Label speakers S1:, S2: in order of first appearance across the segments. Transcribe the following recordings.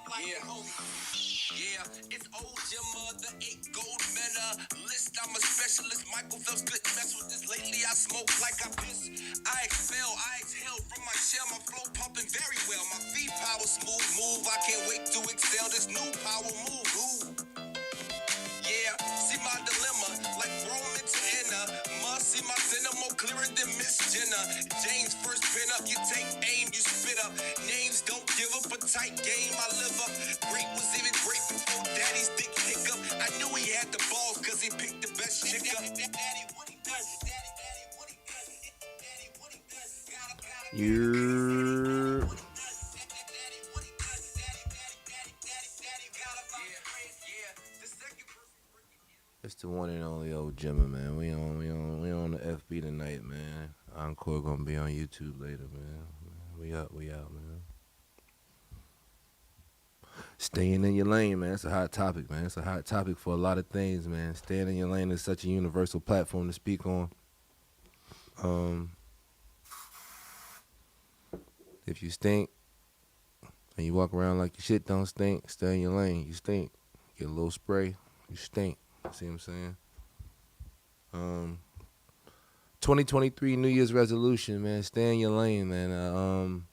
S1: Yeah, it's old Gemma, the 8 gold medalist. I'm a specialist. Michael Phelps couldn't mess with this. Lately I smoke like I piss. I expel, I exhale from my shell. My flow pumping very well. My feet power smooth move. I can't wait to excel this new power move. Ooh. Yeah, see my dilemma, like Roman to Anna. Must see my sinner more clearer than Miss Jenna. James first pin up, you take aim, you spit up. Names don't give up a tight game, I live up. Great was even great before daddy's dick hiccup. I knew he had the balls, cause he picked the best chick up. Daddy, what he does, daddy, what he does, daddy, what he does,
S2: You're It's the one and only old Gemma, man. We on the FB tonight, man. Encore gonna be on YouTube later, man. We out, man. Staying in your lane, man. It's a hot topic, man. It's a hot topic for a lot of things, man. Staying in your lane is such a universal platform to speak on. Um, if you stink and you walk around like your shit don't stink, stay in your lane. You stink. Get a little spray, you stink. See what I'm saying? 2023 New Year's resolution, man. Stay in your lane, man.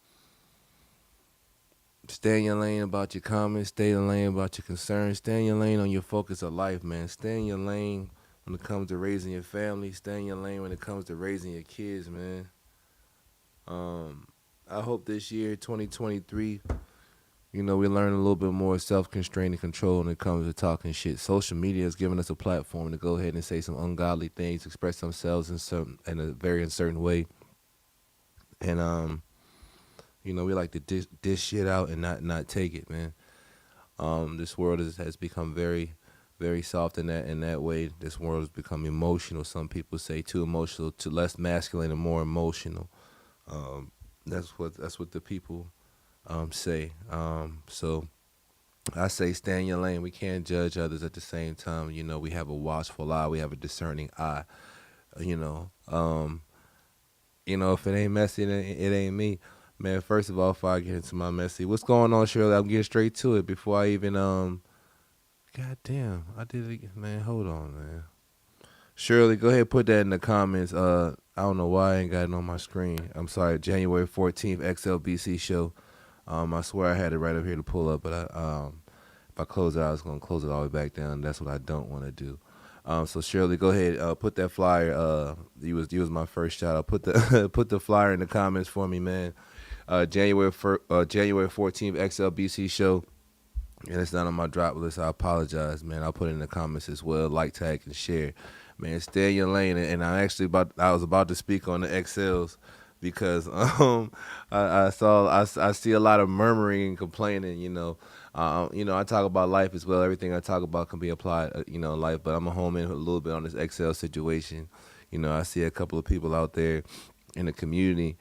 S2: Stay in your lane about your comments. Stay in your lane about your concerns. Stay in your lane on your focus of life, man. Stay in your lane when it comes to raising your family. Stay in your lane when it comes to raising your kids, man. I hope this year, 2023, we learn a little bit more self-constraint and control when it comes to talking shit. Social media has given us a platform to go ahead and say some ungodly things, express themselves in a very uncertain way. And we like to dish shit out and not take it, man. This world has become very, very soft in that way. This world has become emotional. Some people say too emotional, too less masculine and more emotional. That's what the people say. So I say stay in your lane. We can't judge others at the same time. We have a watchful eye. We have a discerning eye. If it ain't messy, it ain't me. Man, first of all, before I get into my messy, what's going on, Shirley? I'm getting straight to it before I even God damn, I did it again. Man, hold on, man. Shirley, go ahead and put that in the comments. I don't know why I ain't got it on my screen. I'm sorry, January 14th, XLBC show. I swear I had it right up here to pull up, but if I close it out, I was going to close it all the way back down. That's what I don't want to do. So Shirley, go ahead, put that flyer. You was my first shout out. Put the put the flyer in the comments for me, man. January 14th, XLBC show. And it's not on my drop list. I apologize, man. I'll put it in the comments as well. Like, tag, and share. Man, stay in your lane. And I was about to speak on the XLs because I see a lot of murmuring and complaining. I talk about life as well. Everything I talk about can be applied, in life. But I'm gonna home in a little bit on this XL situation. I see a couple of people out there in the community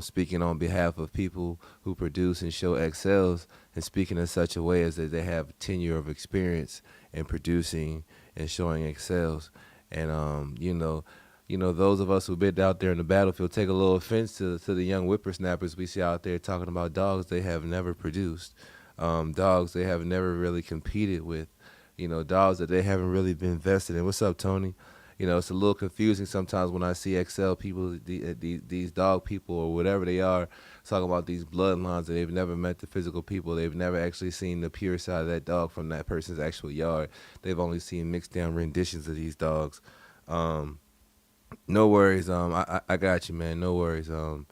S2: speaking on behalf of people who produce and show XLs and speaking in such a way as that they have tenure of experience in producing and showing XLs. And, those of us who've been out there in the battlefield take a little offense to the young whippersnappers we see out there talking about dogs they have never produced, dogs they have never really competed with, dogs that they haven't really been vested in. What's up, Tony? It's a little confusing sometimes when I see XL people, these dog people or whatever they are, talking about these bloodlines that they've never met the physical people. They've never actually seen the pure side of that dog from that person's actual yard. They've only seen mixed down renditions of these dogs. No worries. I got you, man. No worries. I'm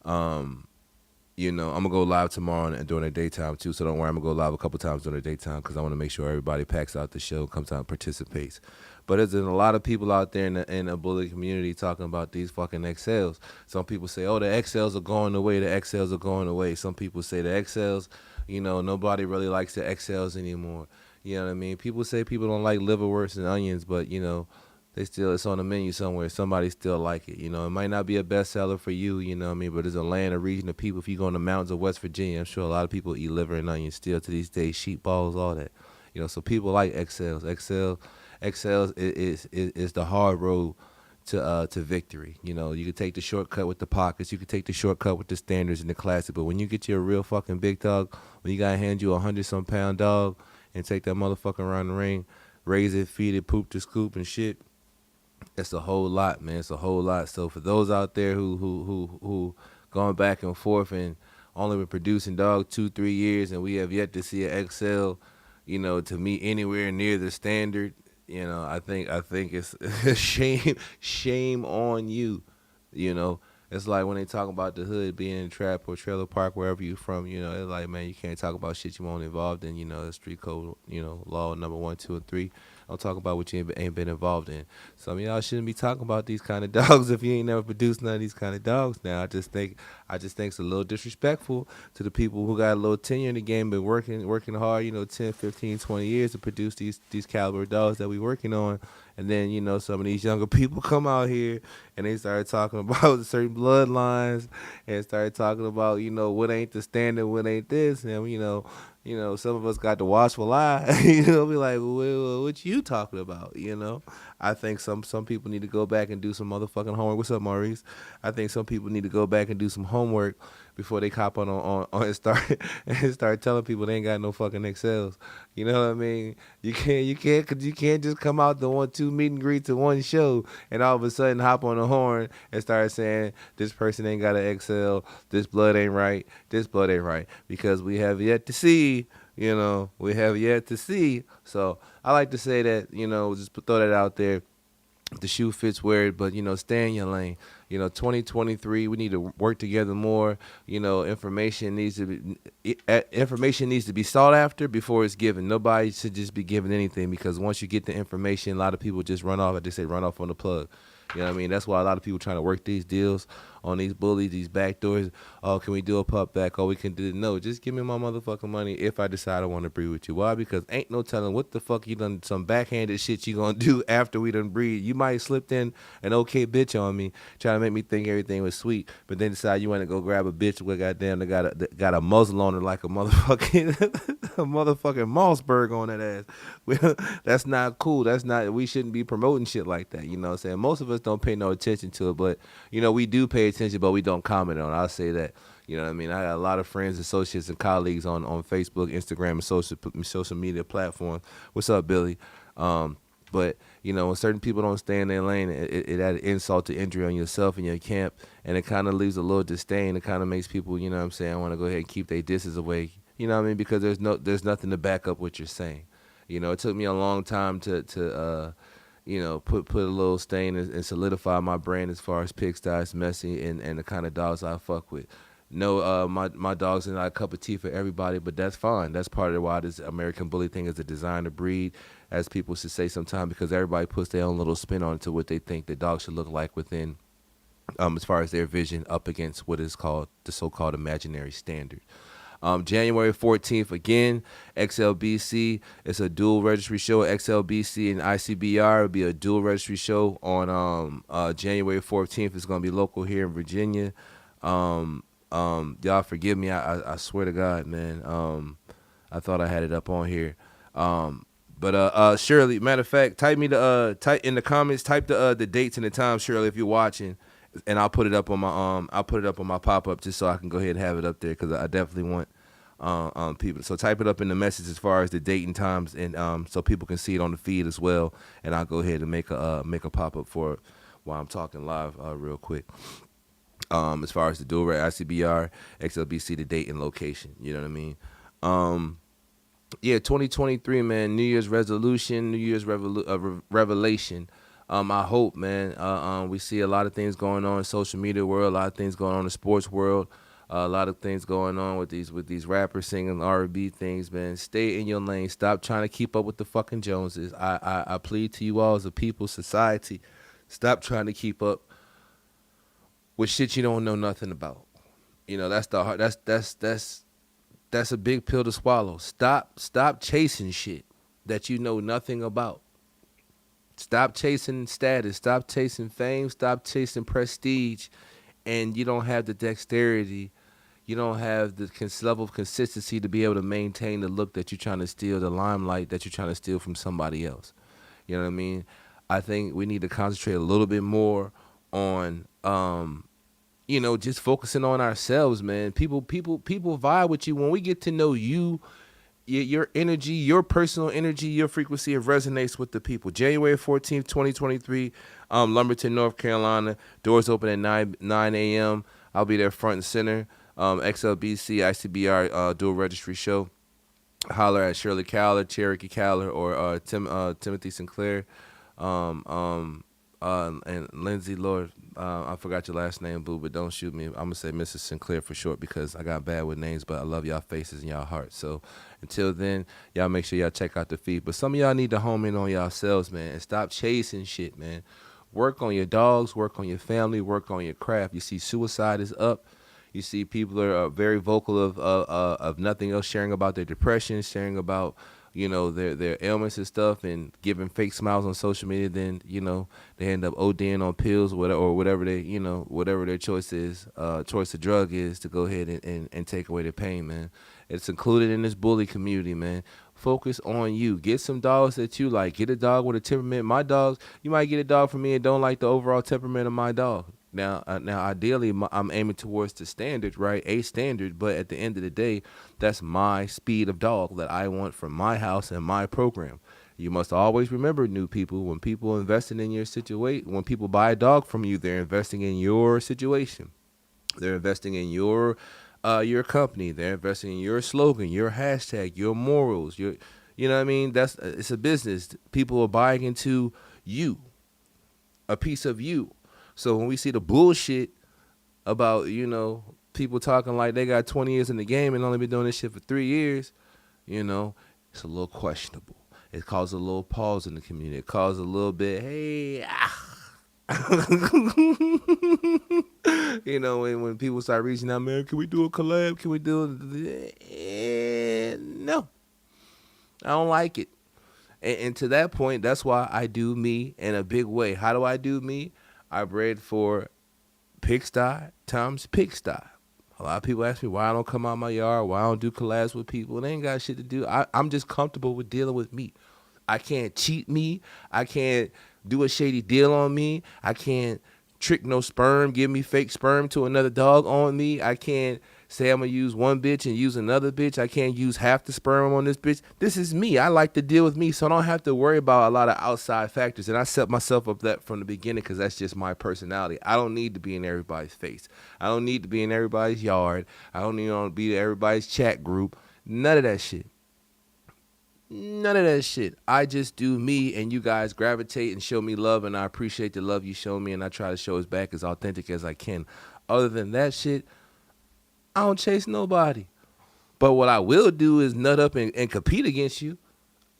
S2: gonna go live tomorrow during the daytime too. So don't worry, I'm gonna go live a couple times during the daytime because I want to make sure everybody packs out the show, comes out and participates. But there's a lot of people out there in the bully community talking about these fucking XLs. Some people say, oh, the XLs are going away. The XLs are going away. Some people say the XLs, nobody really likes the XLs anymore. You know what I mean? People say people don't like liverwursts and onions, but it's on the menu somewhere. Somebody still like it. It might not be a bestseller for you, but there's a land, a region of people. If you go in the mountains of West Virginia, I'm sure a lot of people eat liver and onions still to these days, sheep balls, all that. So people like XLs. XLs is the hard road to victory. You know, you could take the shortcut with the pockets, you could take the shortcut with the standards and the classic, but when you get you a real fucking big dog, when you gotta hand you 100-some-pound dog and take that motherfucker around the ring, raise it, feed it, poop to scoop and shit, it's a whole lot, man. It's a whole lot. So for those out there who going back and forth and only been producing dog 2-3 years and we have yet to see an XL, you know, to meet anywhere near the standard, you know, I think it's shame on you, you know. It's like when they talk about the hood being in a trap or trailer park wherever you from, you know, it's like, man, you can't talk about shit you weren't involved in, you know, the street code, you know, law number 1, 2, and 3. Don't talk about what you ain't been involved in. Some of y'all shouldn't be talking about these kind of dogs if you ain't never produced none of these kind of dogs. Now I just think it's a little disrespectful to the people who got a little tenure in the game, been working hard, you know, 10, 15, 20 years to produce these caliber dogs that we working on. And then, you know, some of these younger people come out here and they start talking about certain bloodlines and start talking about, you know, what ain't the standard, what ain't this, and some of us got the watchful eye. You know, be like, well, what you talking about? You know, I think some people need to go back and do some motherfucking homework. What's up, Maurice? I think some people need to go back and do some homework before they cop on and start telling people they ain't got no fucking excels. You know what I mean? You can't just come out to 1, 2 meet and greet to one show and all of a sudden hop on the horn and start saying this person ain't got an excel, this blood ain't right, this blood ain't right, because we have yet to see. You know, we have yet to see. So I like to say that, you know, just throw that out there. The shoe fits, wear it, but, you know, stay in your lane. You know, 2023, we need to work together more. You know, information needs to be sought after before it's given. Nobody should just be given anything, because once you get the information, a lot of people just run off. They say run off on the plug. You know what I mean? That's why a lot of people trying to work these deals on these bullies, these back doors. Oh, can we do a pup back? Oh, we can do it. No, just give me my motherfucking money if I decide I want to breed with you. Why? Because ain't no telling what the fuck you done, some backhanded shit you gonna do after we done breed. You might slipped in an okay bitch on me, trying to make me think everything was sweet, but then decide you want to go grab a bitch with goddamn that got a muzzle on her like a motherfucking a motherfucking Mossberg on that ass. Well, that's not cool. That's not. We shouldn't be promoting shit like that. You know what I'm saying? Most of us don't pay no attention to it, but you know we do pay attention, but we don't comment on it. I'll say that. You know what I mean? I got a lot of friends, associates, and colleagues on Facebook, Instagram, and social media platforms. What's up, Billy? But you know, when certain people don't stay in their lane, it add insult to injury on yourself and your camp, and it kind of leaves a little disdain. It kind of makes people, you know what I'm saying, want to go ahead and keep their disses away. You know what I mean? Because there's nothing to back up what you're saying. You know, it took me a long time to you know, put a little stain and solidify my brand as far as Pigsty, Messy, and the kind of dogs I fuck with. No, my dogs are not a cup of tea for everybody, but that's fine. That's part of why this American Bully thing is a designer breed, as people should say sometimes, because everybody puts their own little spin on it to what they think the dog should look like within, as far as their vision up against what is called the so-called imaginary standard. January 14th, again, XLBC. It's a dual registry show. XLBC and ICBR will be a dual registry show on January 14th. It's going to be local here in Virginia. Y'all forgive me. I swear to God, man. I thought I had it up on here. But Shirley, matter of fact, type in the comments, type the dates and the time, Shirley, if you're watching, and I'll put it up on my pop-up just so I can go ahead and have it up there, because I definitely want people. So type it up in the message as far as the date and times, and so people can see it on the feed as well. And I'll go ahead and make a pop-up for it while I'm talking live real quick. As far as the dual rate, ICBR, XLBC, the date and location. You know what I mean? Yeah, 2023, man. New Year's resolution, New Year's revelation. I hope, man. We see a lot of things going on in social media world, a lot of things going on in the sports world, a lot of things going on with these rappers singing R&B things, man. Stay in your lane. Stop trying to keep up with the fucking Joneses. I plead to you all as a people, society, stop trying to keep up with shit you don't know nothing about. You know, that's the hard. That's a big pill to swallow. Stop chasing shit that you know nothing about. Stop chasing status. Stop chasing fame. Stop chasing prestige, and you don't have the dexterity. You don't have the level of consistency to be able to maintain the look that you're trying to steal, the limelight that you're trying to steal from somebody else. You know what I mean? I think we need to concentrate a little bit more on just focusing on ourselves, man. People vibe with you when we get to know you. Your energy, your personal energy, your frequency, it resonates with the people. January 14th, 2023, Lumberton, North Carolina. Doors open at 9 a.m. I'll be there front and center. XLBC, ICBR dual registry show. Holler at Shirley Cowler, Cherokee Cowler, or Timothy Sinclair. And Lindsay, Lord, I forgot your last name, boo, but don't shoot me. I'm gonna say Mrs. Sinclair for short because I got bad with names, but I love y'all faces and y'all hearts. So until then, y'all make sure y'all check out the feed. But some of y'all need to home in on yourselves, man, and stop chasing shit, man. Work on your dogs, work on your family, work on your craft. You see, suicide is up. You see, people are very vocal of nothing else, sharing about their depression, sharing about their ailments and stuff, and giving fake smiles on social media. Then they end up ODing on pills or whatever whatever their choice is, choice of drug is to go ahead and take away their pain, man. It's included in this bully community, man. Focus on you. Get some dogs that you like. Get a dog with a temperament. My dogs, you might get a dog from me and don't like the overall temperament of my dog. Now, ideally, I'm aiming towards the standard, right? A standard, but at the end of the day, that's my speed of dog that I want from my house and my program. You must always remember, new people, when people investing in your situation, when people buy a dog from you, they're investing in your situation. They're investing in your company. They're investing in your slogan, your hashtag, your morals. You know what I mean? It's a business. People are buying into you, a piece of you. So when we see the bullshit about, people talking like they got 20 years in the game and only been doing this shit for 3 years, it's a little questionable. It causes a little pause in the community. It causes a little bit, hey, when people start reaching out, man, can we do a collab? Can we do it? No, I don't like it. And to that point, that's why I do me in a big way. How do I do me? I bred for pigsty times pigsty. A lot of people ask me why I don't come out my yard, why I don't do collabs with people. They ain't got shit to do. I'm just comfortable with dealing with me. I can't cheat me. I can't do a shady deal on me. I can't trick no sperm, give me fake sperm to another dog on me. I can't say I'm going to use one bitch and use another bitch. I can't use half the sperm on this bitch. This is me. I like to deal with me, so I don't have to worry about a lot of outside factors. And I set myself up that from the beginning because that's just my personality. I don't need to be in everybody's face. I don't need to be in everybody's yard. I don't need to be in everybody's chat group. None of that shit. None of that shit. I just do me, and you guys gravitate and show me love, and I appreciate the love you show me, and I try to show it back as authentic as I can. Other than that shit, I don't chase nobody. But what I will do is nut up and compete against you.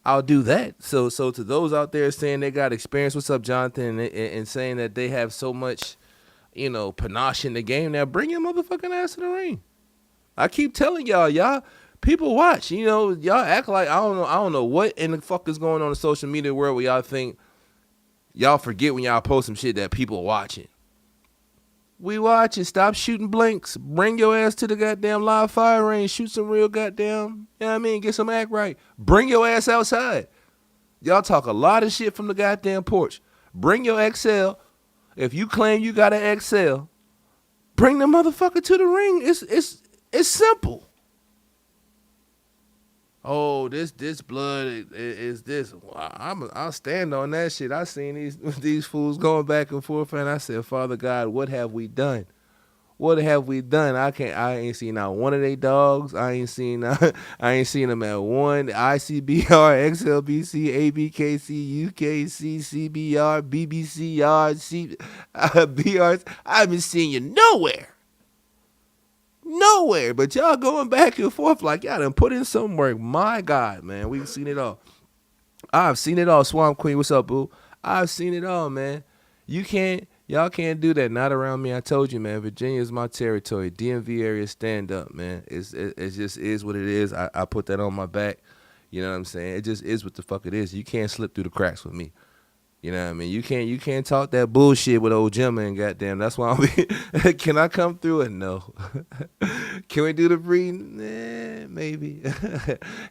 S2: I'll do that. So to those out there saying they got experience, what's up, Jonathan, and saying that they have so much, panache in the game, now bring your motherfucking ass to the ring. I keep telling y'all, people watch. Y'all act like I don't know what in the fuck is going on in the social media world where y'all think y'all forget when y'all post some shit that people are watching. We watching. Stop shooting blanks. Bring your ass to the goddamn live fire range. Shoot some real goddamn, you know what I mean? Get some act right. Bring your ass outside. Y'all talk a lot of shit from the goddamn porch. Bring your XL. If you claim you got an XL, bring the motherfucker to the ring. It's simple. Oh, this blood is this. I'll stand on that shit. I seen these fools going back and forth, and I said, Father God, what have we done? What have we done? I ain't seen not one of they dogs. I ain't seen them at one ICBR, XLBC, ABKC, UKC, CBR, BBC yard, BRs. I haven't seen you nowhere. Nowhere, but y'all going back and forth like y'all done put in some work. My God, man, we've seen it all. I've seen it all. Swamp Queen, what's up, boo? I've seen it all, man. Y'all can't do that. Not around me. I told you, man. Virginia is my territory. DMV area, stand up, man. It just is what it is. I put that on my back. You know what I'm saying? It just is what the fuck it is. You can't slip through the cracks with me. You know what I mean? You can't talk that bullshit with old Gemma and goddamn. That's why can I come through it? No. Can we do the breeding? Maybe.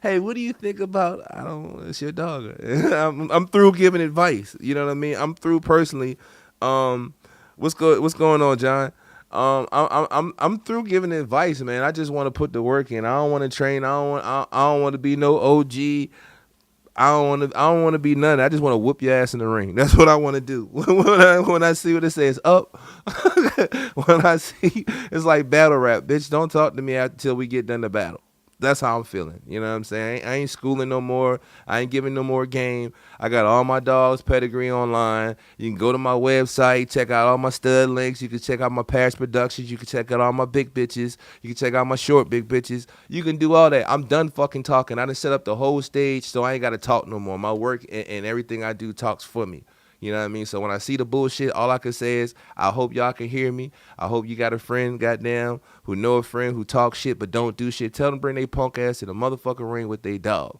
S2: Hey, what do you think about? I don't. It's your dog. I'm through giving advice. You know what I mean? I'm through personally. Um, What's going on, John? I'm through giving advice, man. I just want to put the work in. I don't want to train. I don't want to be no OG. I don't want to be none. I just want to whoop your ass in the ring. That's what I want to do. When I see what it says up, when I see it's like battle rap, bitch. Don't talk to me until we get done the battle. That's how I'm feeling. You know what I'm saying? I ain't schooling no more. I ain't giving no more game. I got all my dogs pedigree online. You can go to my website, check out all my stud links. You can check out my past productions. You can check out all my big bitches. You can check out my short big bitches. You can do all that. I'm done fucking talking. I done set up the whole stage, so I ain't got to talk no more. My work and everything I do talks for me. You know what I mean? So when I see the bullshit, all I can say is, I hope y'all can hear me. I hope you got a friend, goddamn, who know a friend who talk shit but don't do shit. Tell them bring they punk ass to the motherfucking ring with they dog.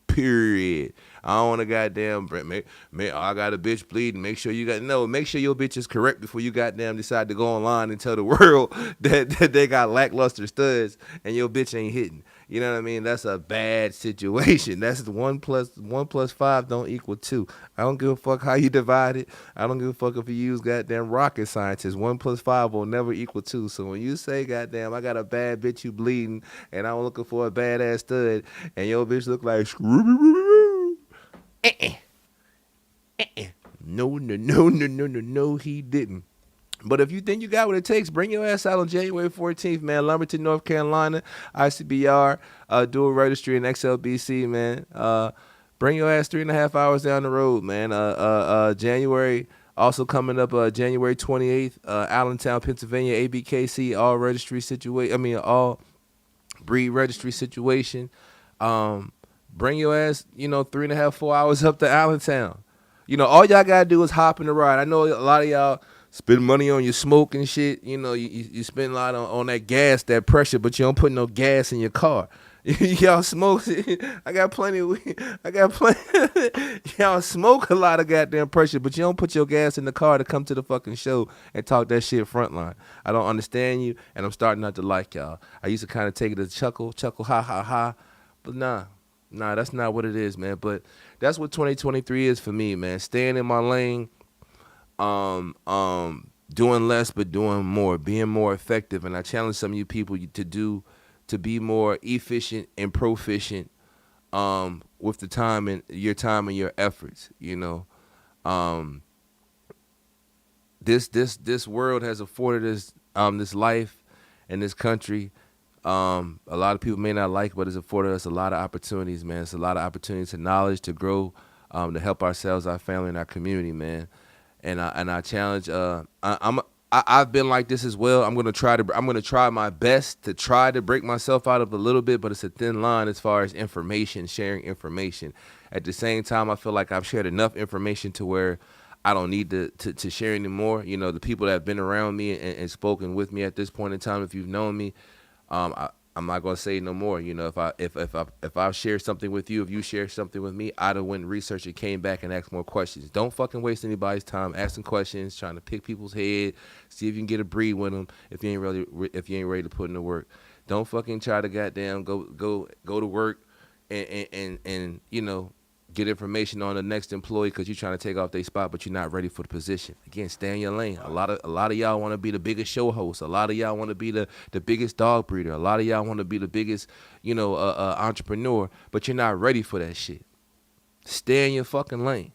S2: Period. I don't want to goddamn, I got a bitch bleeding. Make sure you got, no, make sure your bitch is correct before you goddamn decide to go online and tell the world that they got lackluster studs and your bitch ain't hitting. You know what I mean? That's a bad situation. That's the 1 plus 5 don't equal 2. I don't give a fuck how you divide it. I don't give a fuck if you use goddamn rocket scientists. 1 plus 5 will never equal 2. So when you say goddamn, I got a bad bitch you bleeding and I'm looking for a badass stud and your bitch look like no, he didn't. But if you think you got what it takes, bring your ass out on January 14th, man. Lumberton, North Carolina, ICBR, dual registry and XLBC, man. Bring your ass 3.5 hours down the road, man. January, also coming up, January 28th, Allentown, Pennsylvania, ABKC, all registry situation. I mean, all breed registry situation. Bring your ass, 3.5, 4 hours up to Allentown. All y'all gotta do is hop in the ride. I know a lot of y'all spend money on your smoke and shit. You spend a lot on that gas, that pressure, but you don't put no gas in your car. Y'all smoke. I got plenty of weed. Y'all smoke a lot of goddamn pressure, but you don't put your gas in the car to come to the fucking show and talk that shit frontline. I don't understand you, and I'm starting not to like y'all. I used to kind of take it as chuckle, ha, ha, ha. But nah, that's not what it is, man. But that's what 2023 is for me, man. Staying in my lane, doing less but doing more, being more effective. And I challenge some of you people to be more efficient and proficient with the time and your efforts. This world has afforded us this life and this country. A lot of people may not like it, but it's afforded us a lot of opportunities, man. It's a lot of opportunities to knowledge, to grow, to help ourselves, our family, and our community, man. And I challenge. I've been like this as well. I'm gonna try my best to try to break myself out of a little bit, but it's a thin line as far as sharing information. At the same time, I feel like I've shared enough information to where I don't need to share anymore. The people that have been around me and spoken with me at this point in time, if you've known me, I'm not gonna say no more. If I share something with you, if you share something with me, I'd have went and researched and came back and asked more questions. Don't fucking waste anybody's time asking questions, trying to pick people's head, see if you can get a breed with them. If you ain't ready to put in the work, don't fucking try to goddamn go to work and get information on the next employee because you're trying to take off their spot, but you're not ready for the position. Again, stay in your lane. A lot of y'all want to be the biggest show host. A lot of y'all want to be the biggest dog breeder. A lot of y'all want to be the biggest, entrepreneur, but you're not ready for that shit. Stay in your fucking lane.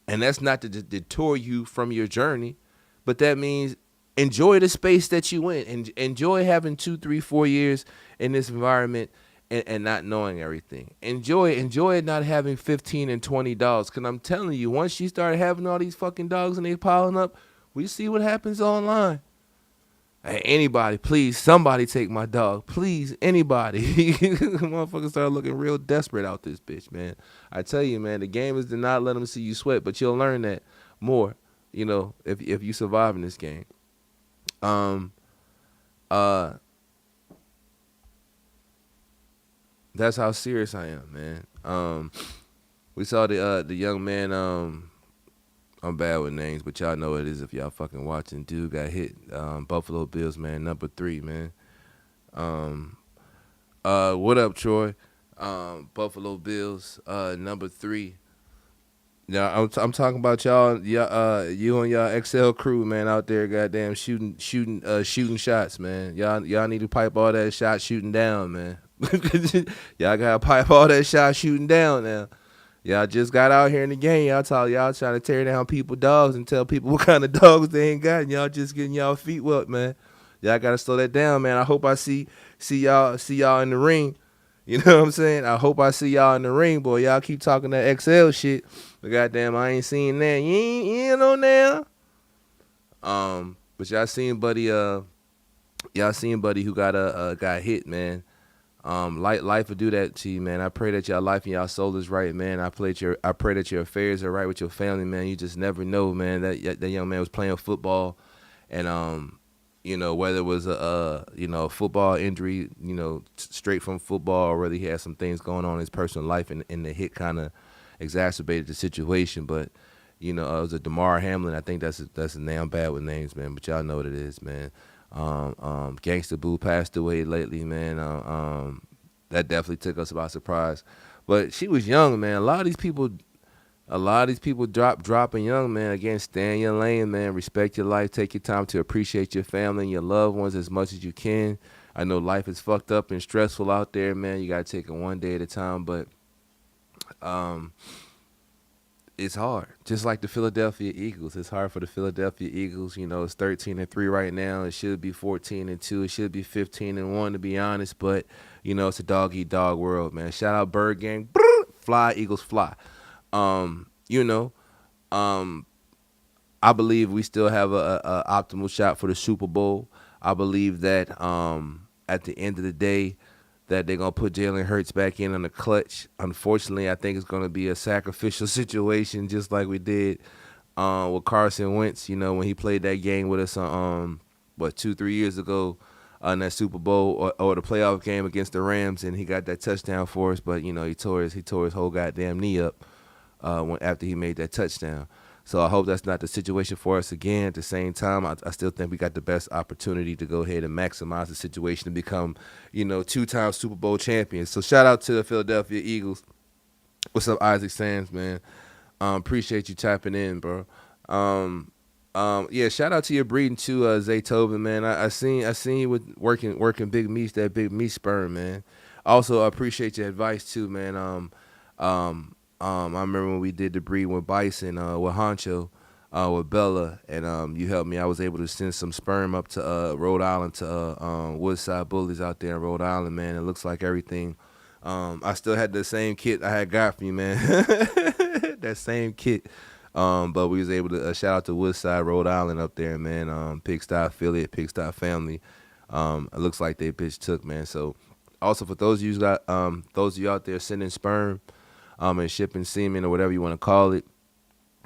S2: And that's not to detour you from your journey, but that means enjoy the space that you in and enjoy having 2, 3, 4 years in this environment and not knowing everything. Enjoy not having 15 and 20 dogs. Because I'm telling you, once you start having all these fucking dogs and they piling up, we see what happens online. Hey, anybody, please, somebody take my dog. Please, anybody. Motherfuckers start looking real desperate out this bitch, man. I tell you, man, the game is to not let them see you sweat, but you'll learn that more, if you survive in this game. That's how serious I am, man. We saw the young man. I'm bad with names, but y'all know what it is if y'all fucking watching. Dude got hit. Buffalo Bills, man, number 3, man. Um, what up, Troy? Buffalo Bills, number 3. Yeah, I'm talking about y'all, you and y'all XL crew, man, out there, goddamn shooting shots, man. Y'all need to pipe all that shot shooting down, man. Y'all gotta pipe all that shot shooting down now. Y'all just got out here in the game. Y'all trying to tear down people dogs and tell people what kind of dogs they ain't got. And y'all just getting y'all feet wet, man. Y'all gotta slow that down, man. I hope I see y'all in the ring. You know what I'm saying? I hope I see y'all in the ring, boy. Y'all keep talking that XL shit, but goddamn, I ain't seen that. You ain't on there. But y'all seen buddy who got hit, man. Life will do that to you, man. I pray that your life and your soul is right, man. I pray that your affairs are right with your family, man. You just never know, man. That young man was playing football, and whether it was a football injury, straight from football, or whether he had some things going on in his personal life, and the hit kind of exacerbated the situation. But it was a Damar Hamlin. I think that's a name. I'm bad with names, man, but y'all know what it is, man. Gangsta Boo passed away lately, man. That definitely took us by surprise. But she was young, man. A lot of these people dropping young, man. Again, stay in your lane, man. Respect your life. Take your time to appreciate your family and your loved ones as much as you can. I know life is fucked up and stressful out there, man. You gotta take it one day at a time, but it's hard. Just like the Philadelphia Eagles. It's hard for the Philadelphia Eagles. It's 13-3 right now. It should be 14-2. It should be 15-1 to be honest. But it's a dog eat dog world, man. Shout out Bird Gang. Fly Eagles fly. Um, you know, um, I believe we still have a optimal shot for the Super Bowl. I believe that at the end of the day, that they're gonna put Jalen Hurts back in on the clutch. Unfortunately, I think it's gonna be a sacrificial situation, just like we did with Carson Wentz. When he played that game with us, 2-3 years ago, in that Super Bowl or the playoff game against the Rams, and he got that touchdown for us. But he tore his whole goddamn knee up after he made that touchdown. So I hope that's not the situation for us again. At the same time, I still think we got the best opportunity to go ahead and maximize the situation and become, 2-time Super Bowl champions. So shout out to the Philadelphia Eagles. What's up, Isaac Sands, man? Appreciate you tapping in, bro. Yeah, shout out to your breeding too, Zay Tobin, man. I seen you with working big meats, that big meat sperm, man. Also, I appreciate your advice too, man. I remember when we did the breed with Bison, with Honcho, with Bella, and you helped me. I was able to send some sperm up to Rhode Island to Woodside Bullies out there in Rhode Island, man. It looks like everything. I still had the same kit I had got from you, man. That same kit. But we was able to shout out to Woodside, Rhode Island up there, man. Pigsty affiliate, Pigsty family. It looks like they bitch took, man. So also for those of you out there sending sperm, and shipping semen or whatever you want to call it,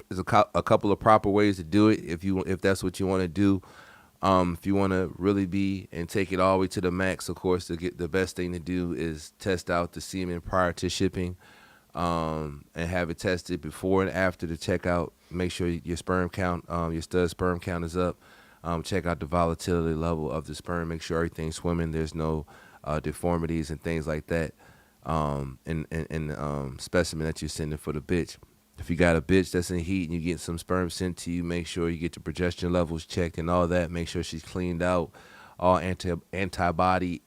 S2: there's a couple of proper ways to do it if that's what you want to do. If you want to really be and take it all the way to the max, of course, the best thing to do is test out the semen prior to shipping, and have it tested before and after the checkout. Make sure your sperm count, your stud sperm count is up. Check out the volatility level of the sperm. Make sure everything's swimming. There's no deformities and things like that. In specimen that you're sending for the bitch. If you got a bitch that's in heat and you get some sperm sent to you, make sure you get your progesterone levels checked and all that. Make sure she's cleaned out, all antibiotics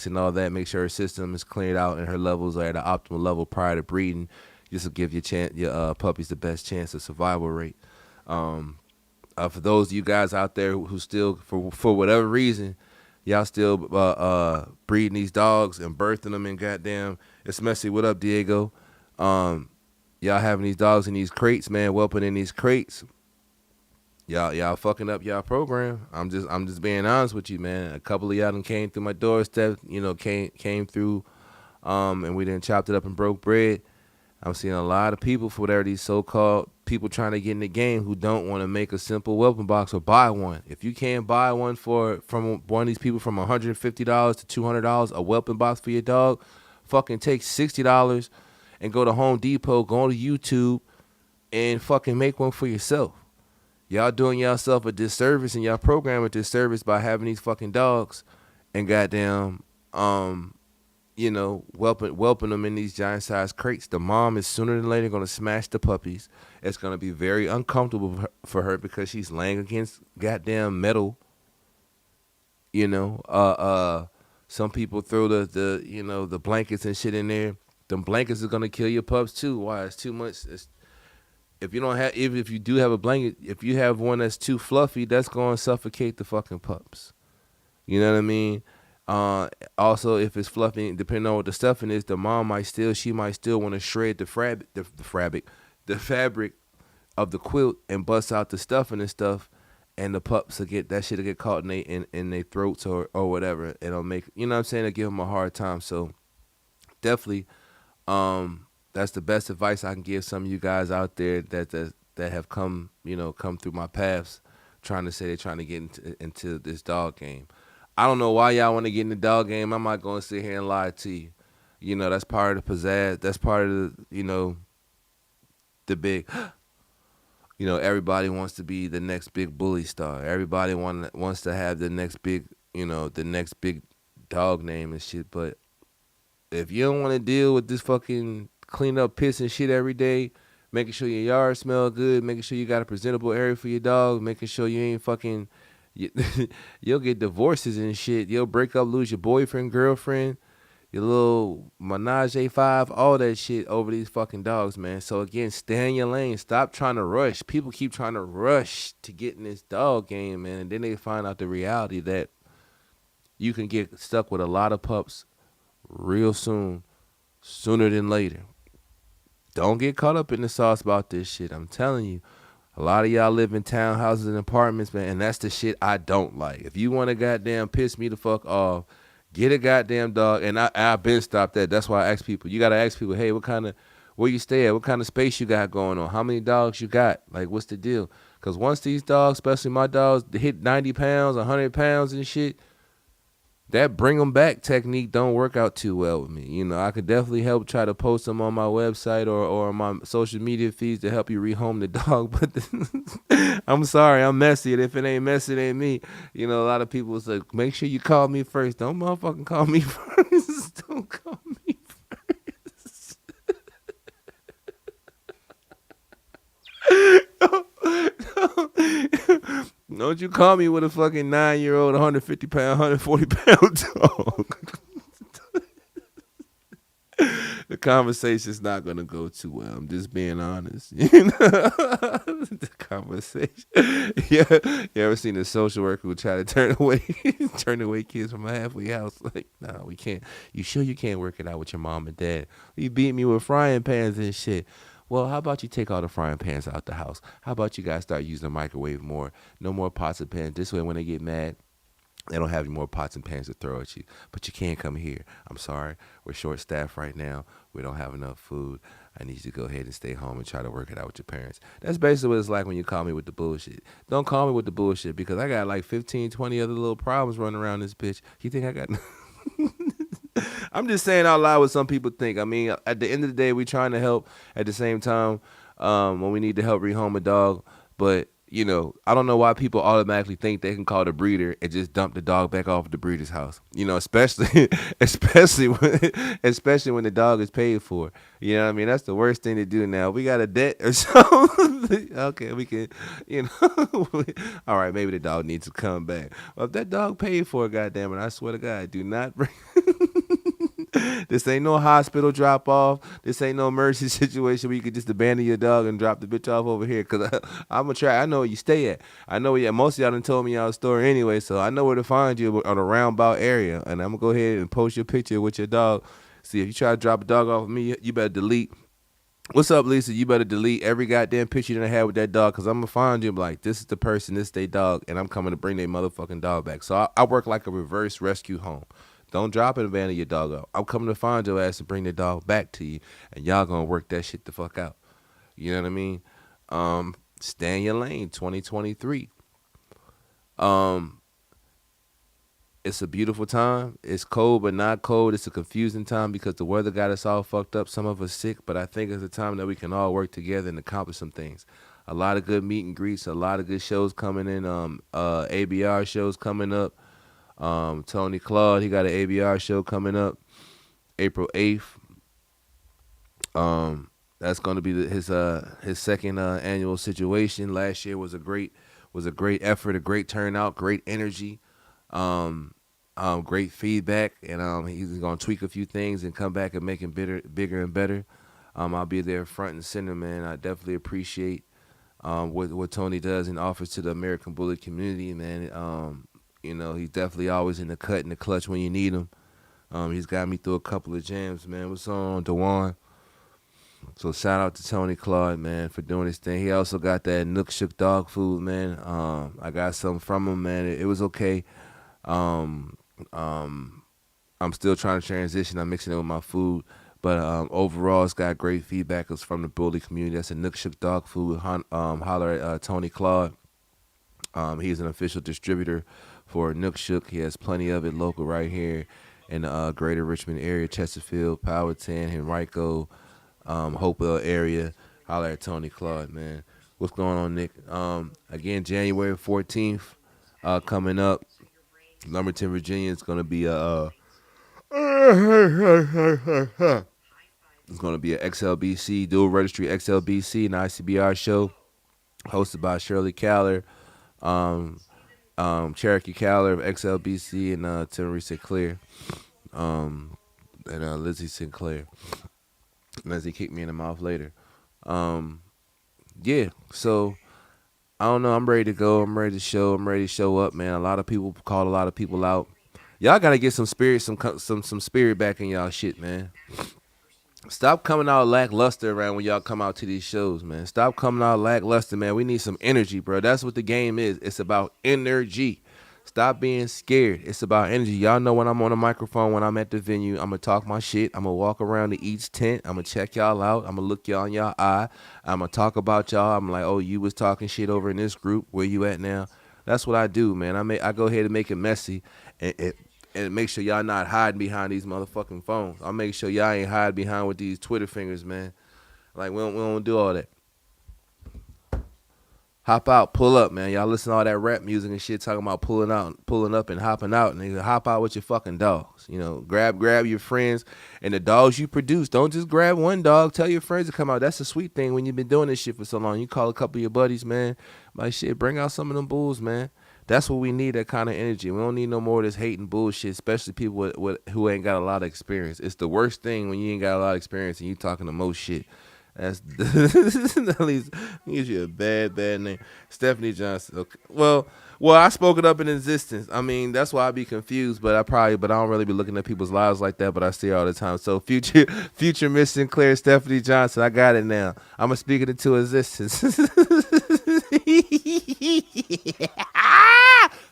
S2: and all that. Make sure her system is cleared out and her levels are at an optimal level prior to breeding. Just to give your puppies the best chance of survival rate. For those of you guys out there who still, for whatever reason, y'all still breeding these dogs and birthing them in goddamn, it's messy. What up, Diego? Y'all having these dogs in these crates, man, whelping in these crates. Y'all fucking up y'all program. I'm just being honest with you, man. A couple of y'all done came through my doorstep, came through, and we done chopped it up and broke bread. I'm seeing a lot of people, for whatever these so-called people trying to get in the game, who don't want to make a simple whelping box or buy one. If you can't buy one from one of these people from $150 to $200, a whelping box for your dog, fucking take $60 and go to Home Depot, go to YouTube, and fucking make one for yourself. Y'all doing yourself a disservice and y'all program a disservice by having these fucking dogs and goddamn, whelping them in these giant sized crates. The mom is sooner than later gonna smash the puppies. It's gonna be very uncomfortable for her because she's laying against goddamn metal. You know, some people throw the blankets and shit in there. Them blankets are gonna kill your pups too. Why? It's too much. If you don't have, even if you do have a blanket, if you have one that's too fluffy, that's gonna suffocate the fucking pups. You know what I mean? Also, if it's fluffy, depending on what the stuffing is, the mom she might still want to shred the fabric of the quilt and bust out the stuffing and stuff, and the pups will get that shit will get caught in their throats or whatever. It'll make what I'm saying. It'll give them a hard time. So definitely, that's the best advice I can give some of you guys out there that have come through my paths, trying to say they're trying to get into this dog game. I don't know why y'all want to get in the dog game. I'm not going to sit here and lie to you. That's part of the pizzazz. That's part of the big. Everybody wants to be the next big bully star. Everybody wants to have the next big, the next big dog name and shit. But if you don't want to deal with this fucking clean up piss and shit every day, making sure your yard smell good, making sure you got a presentable area for your dog, making sure you ain't fucking, you'll get divorces and shit. You'll break up, lose your boyfriend, girlfriend, your little menage a five, all that shit over these fucking dogs, man. So again, stay in your lane. Stop trying to rush. People keep trying to rush to get in this dog game, man, and then they find out the reality that you can get stuck with a lot of pups real soon, sooner than later. Don't get caught up in the sauce about this shit. I'm telling you, a lot of y'all live in townhouses and apartments, man, and that's the shit I don't like. If you want to goddamn piss me the fuck off, get a goddamn dog. And I've been stopped that. That's why I ask people. You got to ask people, hey, where you stay at? What kind of space you got going on? How many dogs you got? Like, what's the deal? Because once these dogs, especially my dogs, hit 90 pounds, 100 pounds and shit, that bring them back technique don't work out too well with me. I could definitely help try to post them on my website or on my social media feeds to help you rehome the dog. But I'm sorry, I'm messy. And if it ain't messy, it ain't me. A lot of people say, make sure you call me first. Don't motherfucking call me first. Don't call me first. Don't you call me with a fucking 9-year-old, 150 pound, 140 pound dog. The conversation's not gonna go too well. I'm just being honest. The conversation. Yeah, you ever seen a social worker who try to turn away kids from a halfway house? Like, nah, we can't. You sure you can't work it out with your mom and dad? You beat me with frying pans and shit. Well, how about you take all the frying pans out the house? How about you guys start using the microwave more? No more pots and pans. This way, when they get mad, they don't have any more pots and pans to throw at you. But you can't come here. I'm sorry. We're short staffed right now. We don't have enough food. I need you to go ahead and stay home and try to work it out with your parents. That's basically what it's like when you call me with the bullshit. Don't call me with the bullshit because I got like 15, 20 other little problems running around this bitch. You think I got... I'm just saying out loud what some people think. I mean, at the end of the day, we trying to help at the same time when we need to help rehome a dog. But, I don't know why people automatically think they can call the breeder and just dump the dog back off at the breeder's house. Especially especially when the dog is paid for. You know what I mean? That's the worst thing to do now. We got a debt or something. Okay, we can, all right, maybe the dog needs to come back. Well, if that dog paid for it, goddamn it, I swear to God, do not bring... This ain't no hospital drop off. This ain't no emergency situation where you could just abandon your dog and drop the bitch off over here. Cause I'm gonna try. I know where you stay at. I know where most of y'all done told me y'all story anyway, so I know where to find you on a roundabout area. And I'm gonna go ahead and post your picture with your dog. See, if you try to drop a dog off of me, you better delete. What's up, Lisa? You better delete every goddamn picture that I had with that dog, cause I'm gonna find you. Like, this is the person, this is their dog, and I'm coming to bring their motherfucking dog back. So I work like a reverse rescue home. Don't drop and abandon your dog out. I'm coming to find your ass and bring the dog back to you, and y'all gonna work that shit the fuck out. You know what I mean? Stay in your lane. 2023. It's a beautiful time. It's cold but not cold. It's a confusing time because the weather got us all fucked up. Some of us sick, but I think it's a time that we can all work together and accomplish some things. A lot of good meet and greets. A lot of good shows coming in. ABR shows coming up. Tony Claude, he got an ABR show coming up April 8th. That's going to be his second annual situation. Last year was a great effort, a great turnout, great energy, um, great feedback, and he's going to tweak a few things and come back and make it bigger and better. I'll be there front and center, man. I definitely appreciate what Tony does and offers to the American Bullet community, man. He's definitely always in the cut and the clutch when you need him. He's got me through a couple of jams, man. What's on, Dewan? So shout out to Tony Claude, man, for doing his thing. He also got that Nook Shook dog food, man. I got something from him, man. It was okay. Um, um, I'm still trying to transition. I'm mixing it with my food. But overall, it's got great feedback. It's from the bully community. That's a Nook Shook dog food. Holler at Tony Claude. He's an official distributor for Nook Shook. He has plenty of it local right here in the greater Richmond area, Chesterfield, Powhatan, Henrico, Hopewell area. Holler at Tony Claude, man. What's going on, Nick? Again, January 14th coming up. Lumberton, Virginia. It's going to be a it's going to be a XLBC dual registry XLBC and ICBR show hosted by Shirley Caller, um, Cherokee Caller of XLBC, and Tillery Sinclair, and Lizzie Sinclair. Lizzie kicked me in the mouth later. Yeah, so I don't know. I'm ready to go. I'm ready to show. I'm ready to show up, man. A lot of people called a lot of people out. Y'all gotta get some spirit, some spirit back in y'all shit, man. Stop coming out lackluster around when y'all come out to these shows, man. Stop coming out lackluster, man. We need some energy, bro. That's what the game is. It's about energy. Stop being scared. It's about energy. Y'all know when I'm on the microphone, when I'm at the venue, I'm going to talk my shit. I'm going to walk around to each tent. I'm going to check y'all out. I'm going to look y'all in y'all eye. I'm going to talk about y'all. I'm like, oh, you was talking shit over in this group. Where you at now? That's what I do, man. I go ahead and make it messy and make sure y'all not hiding behind these motherfucking phones. I'll make sure y'all ain't hide behind with these Twitter fingers, man. Like, we don't do all that. Hop out, pull up, man. Y'all listen to all that rap music and shit talking about pulling up and hopping out. And hop out with your fucking dogs. Grab your friends and the dogs you produce. Don't just grab one dog. Tell your friends to come out. That's a sweet thing when you've been doing this shit for so long. You call a couple of your buddies, man. Like, shit, bring out some of them bulls, man. That's what we need, that kind of energy. We don't need no more of this hating bullshit, especially people who ain't got a lot of experience. It's the worst thing when you ain't got a lot of experience and you talking the most shit. That's at least gives you a bad name. Stephanie Johnson. Okay. Well, I spoke it up in existence. I mean, that's why I be confused, but I don't really be looking at people's lives like that, but I see it all the time. So future Miss Sinclair, Stephanie Johnson, I got it now. I'm gonna speak it into existence.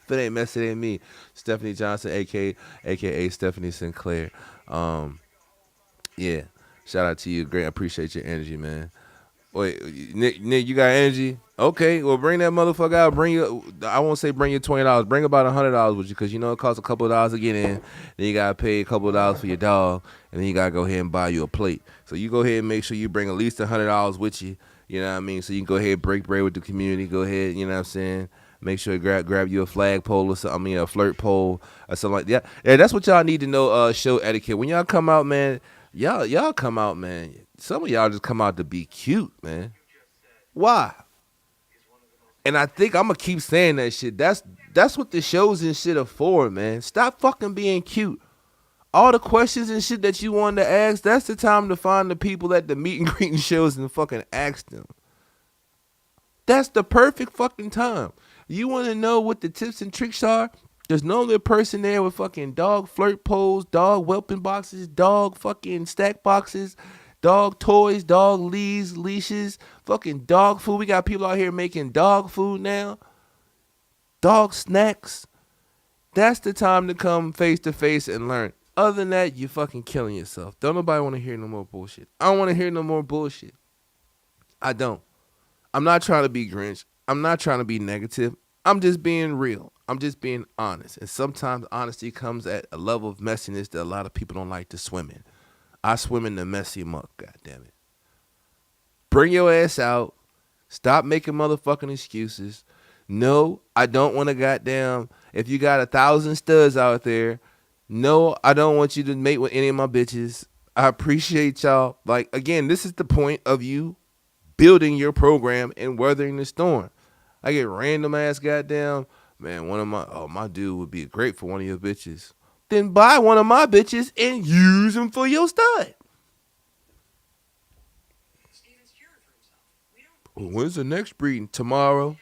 S2: If it ain't messy, it ain't me. Stephanie Johnson, aka Stephanie Sinclair. Yeah. Shout out to you. Great. I appreciate your energy, man. Wait, Nick, you got energy? Okay, well, bring that motherfucker out. I won't say bring your $20. Bring about $100 with you, because it costs a couple of dollars to get in. Then you gotta pay a couple of dollars for your dog, and then you gotta go ahead and buy you a plate. So you go ahead and make sure you bring at least $100 with you. You know what I mean? So you can go ahead and break bread with the community. Go ahead, you know what I'm saying? Make sure you grab you a flag pole or something. I mean, a flirt pole or something like that. Yeah, that's what y'all need to know. Show etiquette when y'all come out, man. Y'all come out, man. Some of y'all just come out to be cute, man. Why? And I think I'm gonna keep saying that shit. That's what the shows and shit are for, man. Stop fucking being cute. All the questions and shit that you wanted to ask, that's the time to find the people at the meet and greeting shows and fucking ask them. That's the perfect fucking time. You want to know what the tips and tricks are? There's normally a person there with fucking dog flirt poles, dog whelping boxes, dog fucking stack boxes, dog toys, dog leashes, fucking dog food. We got people out here making dog food now. Dog snacks. That's the time to come face to face and learn. Other than that, you're fucking killing yourself. Don't nobody want to hear no more bullshit. I don't want to hear no more bullshit. I don't. I'm not trying to be Grinch. I'm not trying to be negative. I'm just being real. I'm just being honest. And sometimes honesty comes at a level of messiness that a lot of people don't like to swim in. I swim in the messy muck, goddammit. Bring your ass out. Stop making motherfucking excuses. No, I don't want to goddamn. If you got 1,000 studs out there, no, I don't want you to mate with any of my bitches. I appreciate y'all. Like, again, this is the point of you building your program and weathering the storm. I get random ass goddamn, man, my dude would be great for one of your bitches. Then buy one of my bitches and use him for your stud. Well, when's the next breeding? Tomorrow.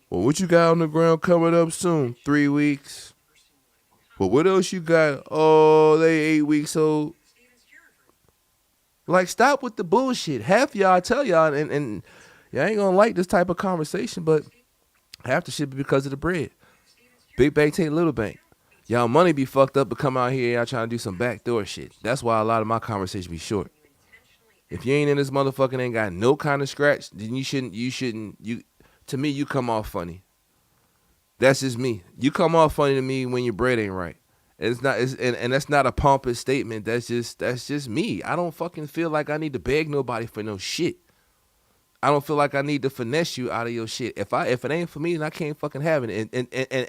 S2: Well, what you got on the ground coming up soon? 3 weeks. But what else you got? Oh, they 8 weeks old. Like, stop with the bullshit. Half y'all, I tell y'all, and y'all ain't gonna like this type of conversation, but half the shit be because of the bread. Big bank take little bank. Y'all money be fucked up, but come out here, y'all trying to do some backdoor shit. That's why a lot of my conversation be short. If you ain't in this motherfucking ain't got no kind of scratch, then to me, you come off funny. That's just me. You come off funny to me when your bread ain't right. And that's not a pompous statement. That's just me. I don't fucking feel like I need to beg nobody for no shit. I don't feel like I need to finesse you out of your shit. If it ain't for me, then I can't fucking have it.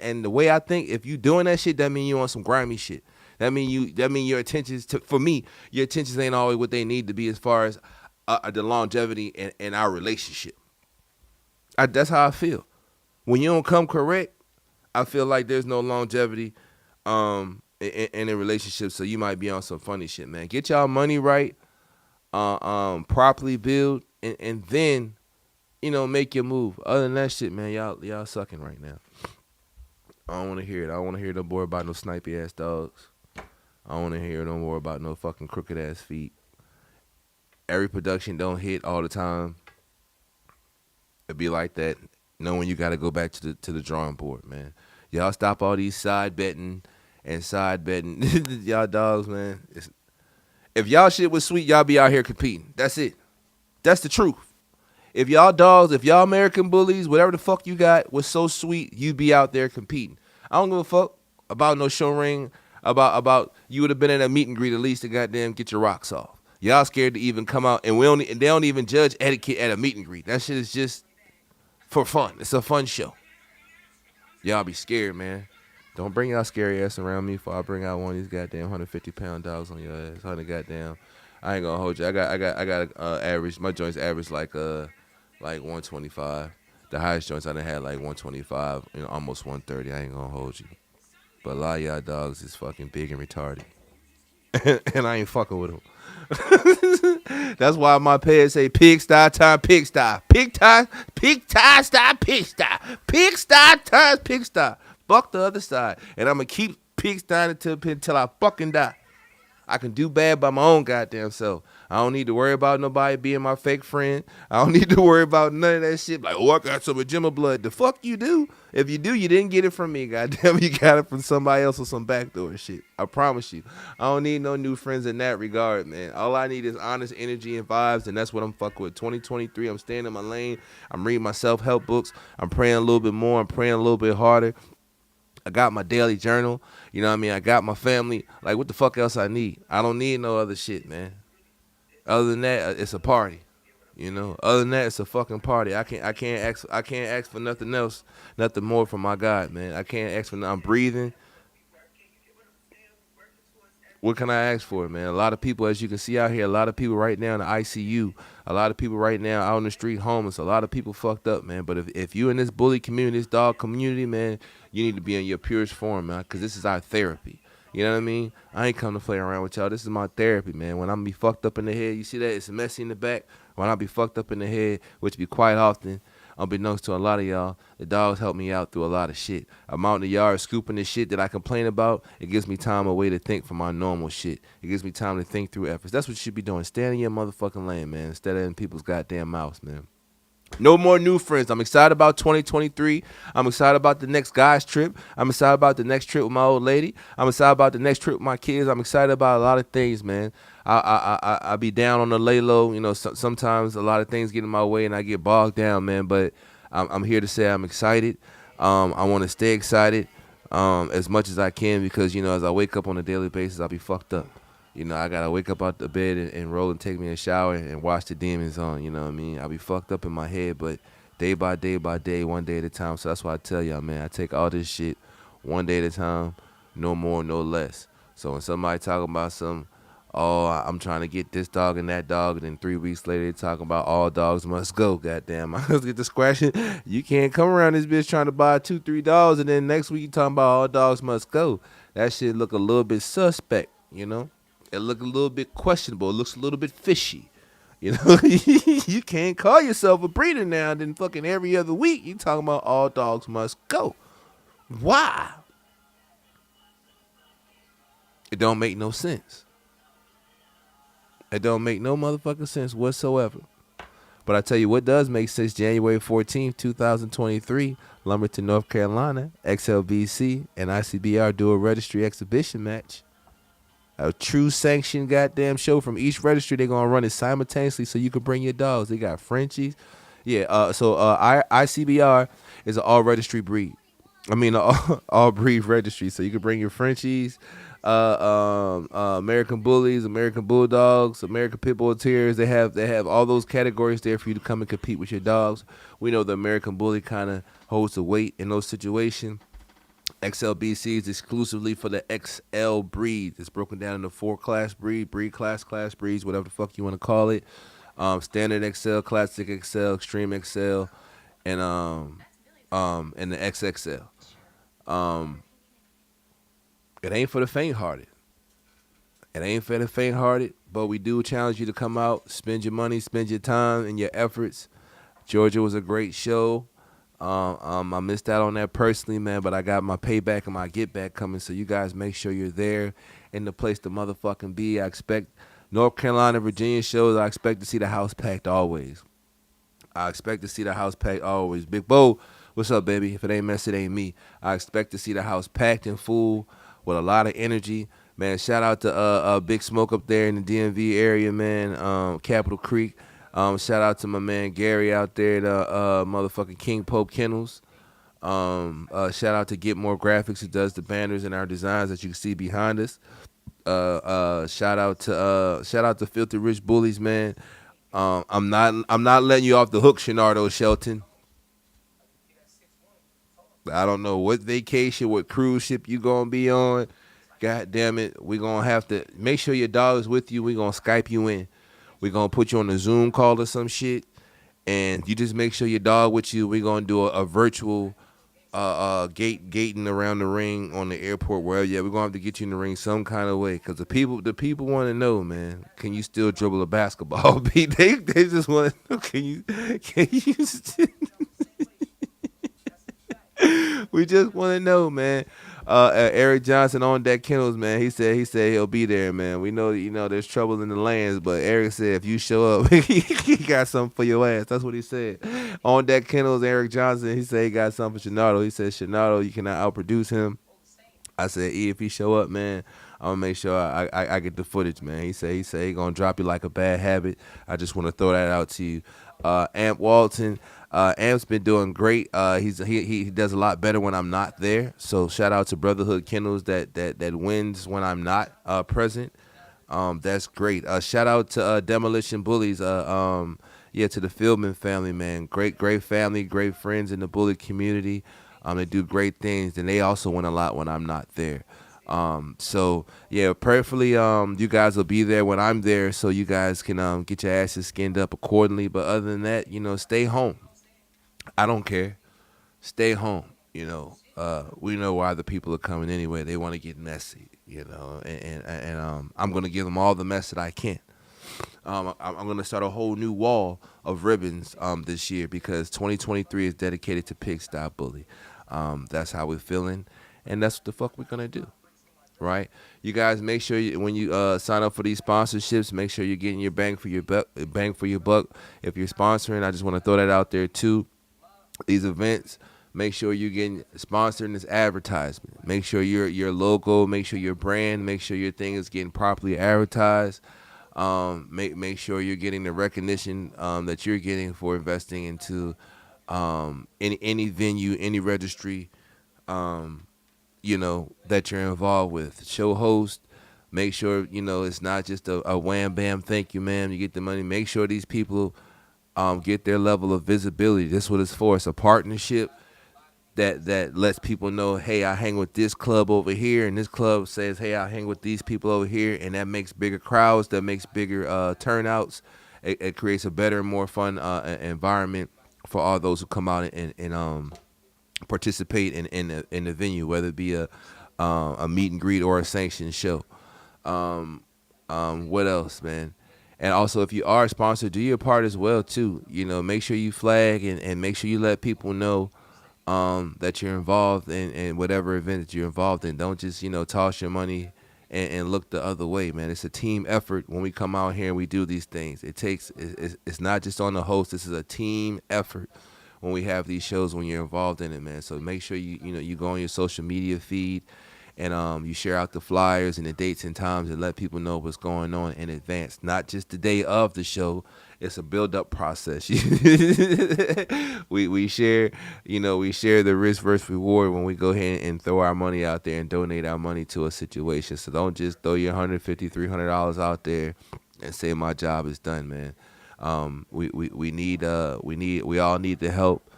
S2: And the way I think, if you doing that shit, that mean you on some grimy shit. That mean your intentions for me, your intentions ain't always what they need to be as far as the longevity in our relationship. That's how I feel. When you don't come correct, I feel like there's no longevity in a relationship, so you might be on some funny shit, man. Get y'all money right, properly build, and then, make your move. Other than that shit, man, y'all sucking right now. I don't want to hear it. I don't want to hear no more about no snipey ass dogs. I don't want to hear no more about no fucking crooked ass feet. Every production don't hit all the time. It be like that, knowing you got to go back to the drawing board, man. Y'all stop all these side betting. Y'all dogs, man. If y'all shit was sweet, y'all be out here competing. That's it. That's the truth. If y'all dogs, if y'all American bullies, whatever the fuck you got was so sweet, you be out there competing. I don't give a fuck about no show ring, about you would have been at a meet and greet at least to goddamn get your rocks off. Y'all scared to even come out, and they don't even judge etiquette at a meet and greet. That shit is just for fun. It's a fun show. Y'all be scared, man. Don't bring y'all scary ass around me before I bring out one of these goddamn 150-pound dogs on your ass. 100 goddamn. I ain't gonna hold you. I got average. My joints average like 125. The highest joints I done had like 125. Almost 130. I ain't gonna hold you. But a lot of y'all dogs is fucking big and retarded, and I ain't fucking with them. That's why my page say pigsty time pigsty. Pig style pigsty times pigsty. Fuck the other side. And I'm going to keep pigsty until I fucking die. I can do bad by my own goddamn self. I don't need to worry about nobody being my fake friend. I don't need to worry about none of that shit. Like, I got some of Gemma blood. The fuck you do? If you do, you didn't get it from me. Goddamn, you got it from somebody else or some backdoor shit. I promise you. I don't need no new friends in that regard, man. All I need is honest energy and vibes, and that's what I'm fucking with. 2023, I'm staying in my lane. I'm reading my self-help books. I'm praying a little bit more. I'm praying a little bit harder. I got my daily journal. You know what I mean? I got my family. Like, what the fuck else I need? I don't need no other shit, man. Other than that, it's a party. Other than that, it's a fucking party. I can't ask for nothing else, nothing more from my God, man. I can't ask for nothing. I'm breathing. What can I ask for, man? A lot of people, as you can see out here, a lot of people right now in the ICU, a lot of people right now out on the street homeless, a lot of people fucked up, man. But if you in this bully community, this dog community, man, you need to be in your purest form, man, because this is our therapy. You know what I mean? I ain't come to play around with y'all. This is my therapy, man. When I'm be fucked up in the head, you see that? It's messy in the back. When I be fucked up in the head, which be quite often, unbeknownst to a lot of y'all, the dogs help me out through a lot of shit. I'm out in the yard scooping the shit that I complain about. It gives me time away to think from my normal shit. It gives me time to think through efforts. That's what you should be doing. Stand in your motherfucking lane, man, instead of in people's goddamn mouths, man. No more new friends. I'm excited about 2023. I'm excited about the next guy's trip. I'm excited about the next trip with my old lady. I'm excited about the next trip with my kids. I'm excited about a lot of things, man. I be down on the lay low. Sometimes a lot of things get in my way and I get bogged down, man. But I'm here to say I'm excited. I want to stay excited as much as I can because, as I wake up on a daily basis, I'll be fucked up. I got to wake up out the bed and roll and take me a shower and wash the demons on, you know what I mean? I'll be fucked up in my head, but day by day, one day at a time. So that's why I tell y'all, man, I take all this shit one day at a time, no more, no less. So when somebody talking about some, oh, I'm trying to get this dog and that dog, and then 3 weeks later they talking about all dogs must go. Goddamn, I was get the scratching. You can't come around this bitch trying to buy 2, 3 dogs, and then next week you talking about all dogs must go. That shit look a little bit suspect, you know. It look a little bit questionable. It looks a little bit fishy. You know, you can't call yourself a breeder now. Then fucking every other week you talking about all dogs must go. Why? It don't make no sense. It don't make no motherfucking sense whatsoever. But I tell you what does make sense. January 14th, 2023, Lumberton, North Carolina, XLBC and ICBR do a registry exhibition match. A true sanctioned goddamn show from each registry. They're gonna run it simultaneously so you can bring your dogs. They got Frenchies. Yeah, ICBR is an all registry breed. I mean, all breed registry. So you can bring your Frenchies, American Bullies, American Bulldogs, American Pit Bull Terriers. They have all those categories there for you to come and compete with your dogs. We know the American Bully kind of holds the weight in those situations. XLBC is exclusively for the XL breed. It's broken down into 4 class breed class breeds, whatever the fuck you want to call it. Standard XL, Classic XL, Extreme XL, and the XXL. Um, it ain't for the faint-hearted. It ain't for the faint-hearted, but we do challenge you to come out, spend your money, spend your time and your efforts. Georgia was a great show. I missed out on that personally, man, but I got my payback and my get back coming. So you guys make sure you're there in the place to motherfucking be. I expect North Carolina, Virginia shows. I expect to see the house packed always. I expect to see the house packed always. Big Bo, what's up, baby? If it ain't mess, it ain't me. I expect to see the house packed and full with a lot of energy. Man, shout out to Big Smoke up there in the DMV area, man. Capitol Creek. Shout out to my man Gary out there at motherfucking King Pope Kennels. Shout out to Get More Graphics, who does the banners and our designs that you can see behind us. Shout out to Filthy Rich Bullies, man. I'm not letting you off the hook, Shenardo Shelton. I don't know what vacation, what cruise ship you gonna be on. God damn it, we gonna have to make sure your dog is with you. We gonna Skype you in. We gonna put you on a Zoom call or some shit, and you just make sure your dog with you. We gonna do a virtual gating around the ring on the airport, wherever. Yeah, we're gonna have to get you in the ring some kind of way, because the people want to know, man. Can you still dribble a basketball? they just want to know. Can you still? We just want to know, man. Eric Johnson on Deck Kennels, man. He said he'll be there, man. We know, there's trouble in the lands, but Eric said if you show up, he got something for your ass. That's what he said. On Deck Kennels, Eric Johnson, he said he got something for Shenardo. He said, Shenardo, you cannot outproduce him. I said, if he show up, man, I'm gonna make sure I get the footage, man. He said he gonna drop you like a bad habit. I just want to throw that out to you. Amp Walton. Amp's been doing great. He does a lot better when I'm not there. So shout out to Brotherhood Kennels that wins when I'm not present. That's great. Shout out to Demolition Bullies. To the Fieldman family, man. Great family, great friends in the bully community. They do great things, and they also win a lot when I'm not there. Prayerfully, you guys will be there when I'm there, so you guys can get your asses skinned up accordingly. But other than that, stay home. I don't care. Stay home. We know why the people are coming anyway. They want to get messy. And I'm gonna give them all the mess that I can. I'm gonna start a whole new wall of ribbons this year, because 2023 is dedicated to Pig Stop Bully. That's how we're feeling, and that's what the fuck we're gonna do. Right, you guys, make sure when you sign up for these sponsorships, make sure you're getting your bang for your buck. If you're sponsoring, I just want to throw that out there too. These events, make sure you're getting sponsored in this advertisement. Make sure your logo, make sure your brand, make sure your thing is getting properly advertised. Make sure you're getting the recognition that you're getting for investing into any venue, any registry, that you're involved with. Show host, make sure it's not just a wham bam thank you ma'am, you get the money. Make sure these people get their level of visibility. This is what it's for. It's a partnership that lets people know, hey, I hang with this club over here, and this club says, hey, I hang with these people over here, and that makes bigger crowds, that makes bigger turnouts. It creates a better, more fun environment for all those who come out and participate in the venue, whether it be a meet and greet or a sanctioned show. What else, man? And also, if you are a sponsor, do your part as well too. Make sure you flag and make sure you let people know that you're involved in whatever event that you're involved in. Don't just toss your money and look the other way, man. It's a team effort when we come out here and we do these things. It's not just on the host. This is a team effort when we have these shows, when you're involved in it, man. So make sure you go on your social media feed and you share out the flyers and the dates and times and let people know what's going on in advance. Not just the day of the show. It's a build up process. we share we share the risk versus reward when we go ahead and throw our money out there and donate our money to a situation. So don't just throw your $150, $300 out there and say my job is done, man. We all need the help.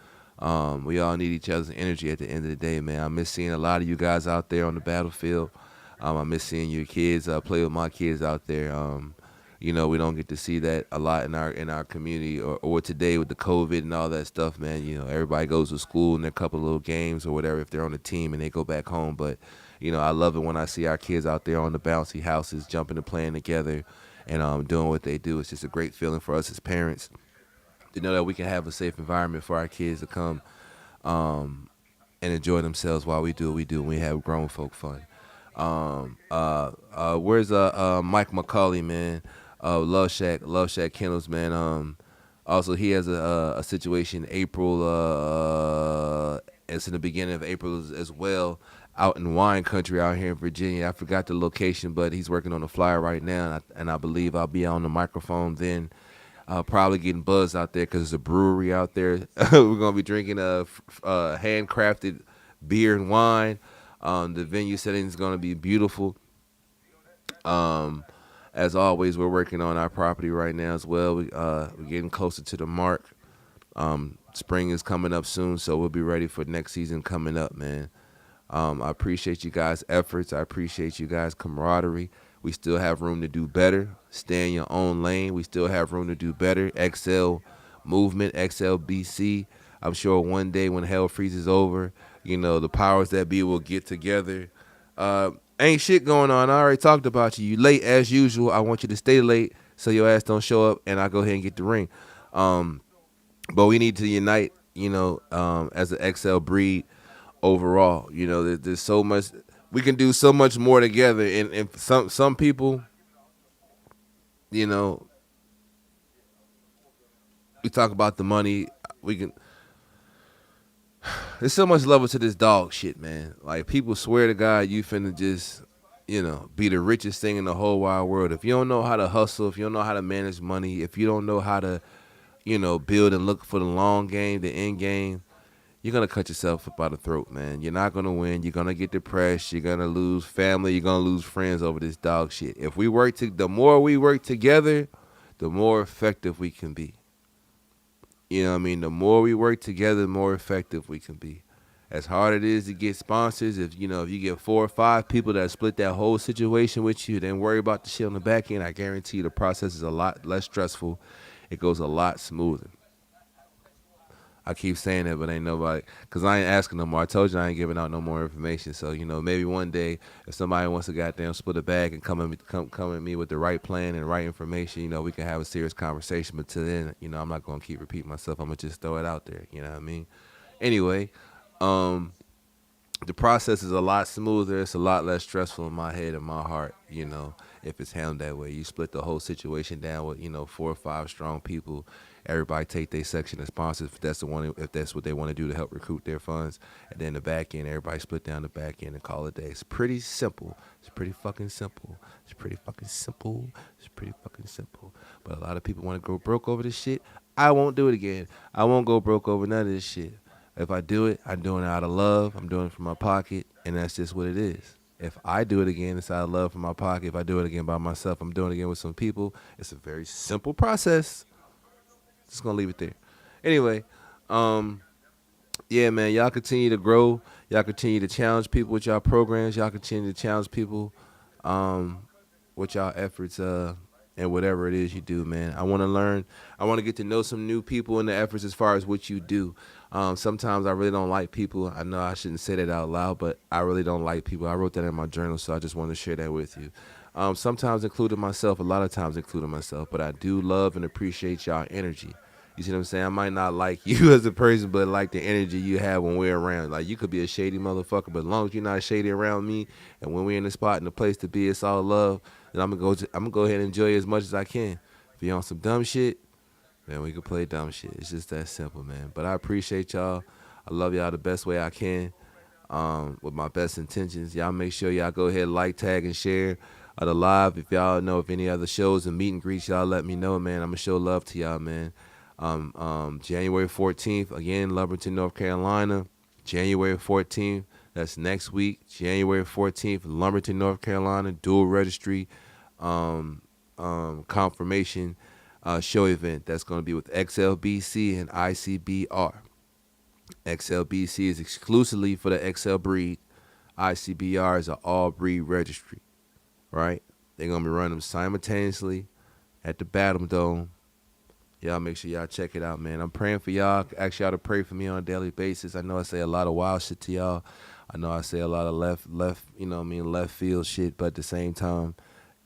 S2: We all need each other's energy at the end of the day, man. I miss seeing a lot of you guys out there on the battlefield. I miss seeing your kids play with my kids out there. We don't get to see that a lot in our community or today with the COVID and all that stuff, man. Everybody goes to school and a couple of little games or whatever if they're on a team and they go back home. But I love it when I see our kids out there on the bouncy houses jumping and playing together and doing what they do. It's just a great feeling for us as parents to know that we can have a safe environment for our kids to come and enjoy themselves while we do what we do and we have grown folk fun. Where's Mike McCauley, man? Love Shack Kennels, man. Also he has a situation in April. It's in the beginning of April as well, out in wine country out here in Virginia. I forgot the location, but he's working on the flyer right now, and I believe I'll be on the microphone then. Probably getting buzzed out there because there's a brewery out there. We're gonna be drinking handcrafted beer and wine. The venue setting is gonna be beautiful. As always, we're working on our property right now as well. We're getting closer to the mark. Spring is coming up soon, so we'll be ready for next season coming up, man. I appreciate you guys' efforts. I appreciate you guys' camaraderie. We still have room to do better. Stay in your own lane. We still have room to do better. XL movement, XLBC. I'm sure one day when hell freezes over, the powers that be will get together. Ain't shit going on. I already talked about you. You late as usual. I want you to stay late so your ass don't show up and I go ahead and get the ring. But we need to unite, as an XL breed overall. There's so much. We can do so much more together. And some people, we talk about the money. There's so much level to this dog shit, man. Like, people swear to God you finna just, be the richest thing in the whole wide world. If you don't know how to hustle, if you don't know how to manage money, if you don't know how to, build and look for the long game, the end game, you're going to cut yourself up by the throat, man. You're not going to win. You're going to get depressed. You're going to lose family. You're going to lose friends over this dog shit. If we the more we work together, the more effective we can be. You know what I mean? The more we work together, the more effective we can be. As hard it is to get sponsors, if you get 4 or 5 people that split that whole situation with you, then worry about the shit on the back end, I guarantee you the process is a lot less stressful. It goes a lot smoother. I keep saying that, but ain't nobody, because I ain't asking no more. I told you I ain't giving out no more information. So, maybe one day if somebody wants to goddamn split a bag and come at me with the right plan and the right information, we can have a serious conversation. But till then, I'm not going to keep repeating myself. I'm going to just throw it out there. You know what I mean? Anyway, the process is a lot smoother. It's a lot less stressful in my head and my heart, if it's handled that way. You split the whole situation down with, 4 or 5 strong people. Everybody take their section of sponsors if that's what they want to do to help recruit their funds. And then the back end, everybody split down the back end and call it a day. It's pretty simple. It's pretty fucking simple. It's pretty fucking simple. It's pretty fucking simple. But a lot of people want to go broke over this shit. I won't do it again. I won't go broke over none of this shit. If I do it, I'm doing it out of love. I'm doing it from my pocket, and that's just what it is. If I do it again, it's out of love from my pocket. If I do it again by myself, I'm doing it again with some people. It's a very simple process. Just gonna leave it there. Anyway, um, yeah, man, y'all continue to grow. Y'all continue to challenge people with y'all programs. Y'all continue to challenge people um, with y'all efforts and whatever it is you do, man. I want to learn. I want to get to know some new people in the efforts as far as what you do. Sometimes I really don't like people. I know I shouldn't say that out loud, but I really don't like people. I wrote that in my journal, so I just want to share that with you. Sometimes including myself, a lot of times including myself, but I do love and appreciate y'all energy. You see what I'm saying? I might not like you as a person, but like the energy you have when we're around. Like you could be a shady motherfucker, but as long as you're not shady around me, and when we're in the spot and the place to be, it's all love. Then I'm gonna go ahead and enjoy it as much as I can. If you're on some dumb shit, then we can play dumb shit. It's just that simple, man. But I appreciate y'all. I love y'all the best way I can. With my best intentions. Y'all make sure y'all go ahead, like, tag, and share the live. If y'all know of any other shows and meet and greets, y'all let me know, man. I'm gonna show love to y'all, man. January 14th, again, Lumberton, North Carolina. January 14th, that's next week. January 14th, Lumberton, North Carolina, dual registry confirmation show event. That's going to be with XLBC and ICBR. XLBC is exclusively for the XL breed. ICBR is an all breed registry, right? They're going to be running them simultaneously at the Battle Dome. Y'all make sure y'all check it out, man. I'm praying for y'all. Ask y'all to pray for me on a daily basis. I know I say a lot of wild shit to y'all. I know I say a lot of left, you know what I mean, left field shit, but at the same time,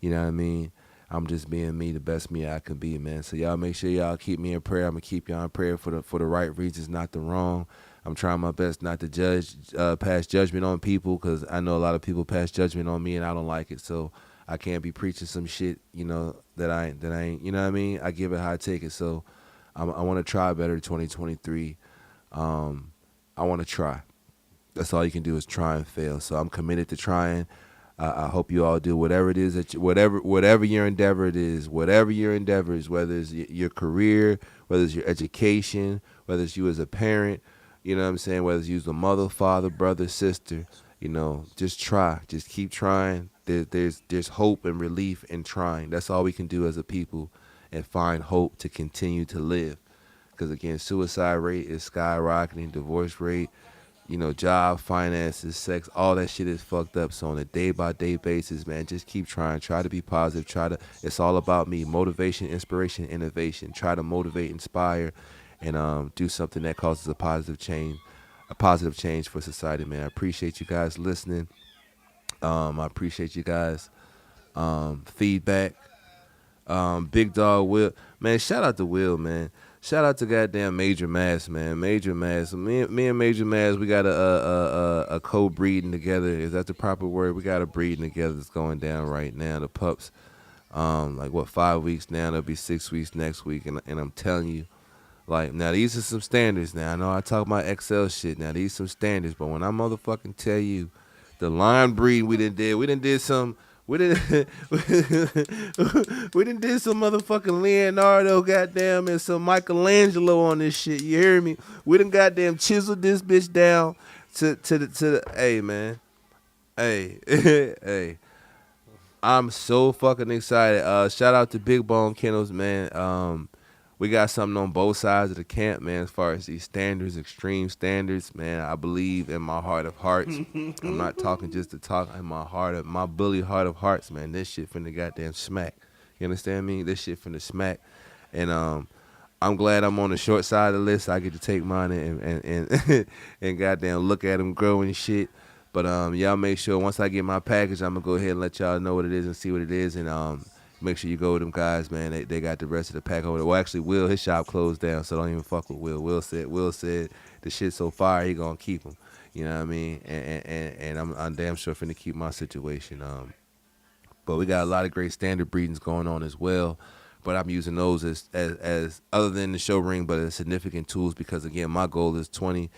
S2: you know what I mean, I'm just being me, the best me I can be, man. So y'all make sure y'all keep me in prayer. I'm gonna keep y'all in prayer for the right reasons, not the wrong. I'm trying my best not to pass judgment on people, because I know a lot of people pass judgment on me and I don't like it. So I can't be preaching some shit, you know, that I ain't, you know what I mean? I give it how I take it. So I want to try better 2023. I want to try. That's all you can do is try and fail. So I'm committed to trying. I hope you all do whatever it is that whatever your endeavor it is, whatever your endeavor is, whether it's your career, whether it's your education, whether it's you as a parent, you know what I'm saying, whether it's you as a mother, father, brother, sister, you know, just try, just keep trying. There's hope and relief in trying. That's all we can do as a people, and find hope to continue to live. Because again, suicide rate is skyrocketing, divorce rate, you know, job, finances, sex, all that shit is fucked up. So on a day by day basis, man, just keep trying. Try to be positive. It's all about me. Motivation, inspiration, innovation. Try to motivate, inspire, and do something that causes a positive change for society, man. I appreciate you guys listening. I appreciate you guys feedback. Big Dog Will, man. Shout out to Will, man. Shout out to goddamn Major Mass, man. Major Mass. Me and Major Mass, we got a co-breeding together. Is that the proper word? We got a breeding together that's going down right now. The pups, like what, 5 weeks now? There'll be 6 weeks next week, and I'm telling you, like, now these are some standards. Now I know I talk about XL shit. Now these some standards, but when I motherfucking tell you, the line breed we did some. We didn't we done did some motherfucking Leonardo goddamn and some Michelangelo on this shit. You hear me? We done goddamn chiseled this bitch down to the hey man. Hey hey. I'm so fucking excited. Shout out to Big Bone Kennels, man. We got something on both sides of the camp, man, as far as these standards, extreme standards, man. I believe in my heart of hearts. I'm not talking just to talk. In my bully heart of hearts, man. This shit finna goddamn smack. You understand me? This shit finna smack. And I'm glad I'm on the short side of the list. I get to take mine and and goddamn look at them grow and shit. But y'all make sure once I get my package, I'm gonna go ahead and let y'all know what it is and see what it is, and make sure you go with them guys, man. They got the rest of the pack over there. Well, actually, Will, his shop closed down, so don't even fuck with Will. Will said the shit so fire, he gonna keep them. You know what I mean? And I'm damn sure finna keep my situation. But we got a lot of great standard breedings going on as well. But I'm using those as other than the show ring, but as significant tools, because again, my goal is 20,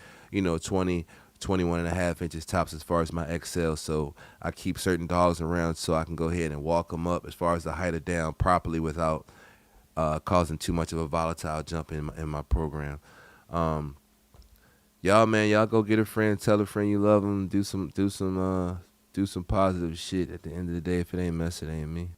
S2: 21 and a half inches tops as far as my XL. So I keep certain dogs around so I can go ahead and walk them up as far as the height of down properly without causing too much of a volatile jump in my program. Y'all, man, y'all go get a friend, tell a friend you love them, do some positive shit. At the end of the day, if it ain't mess, it ain't me.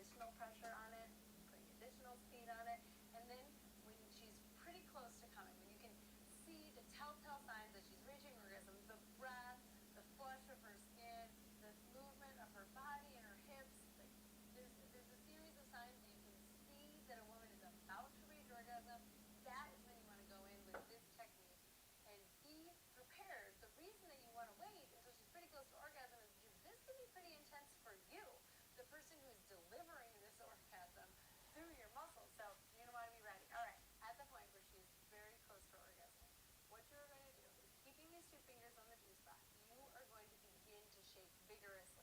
S1: additional pressure on it, putting additional speed on it, and then when she's pretty close to coming, when you can see the telltale signs that she's reaching orgasm, the breath, the flush of her skin, the movement of her body and her hips, like there's a series of signs that you can see that a woman is about to reach orgasm. That is when you want to go in with this technique and be prepared. The reason that you want to wait until she's pretty close to orgasm is because this can be pretty intense for you, the person who is delivering this orgasm through your muscles. So you're going to want to be ready. All right, at the point where she's very close to orgasm, what you're going to do is keeping these two fingers on the G spot, you are going to begin to shake vigorously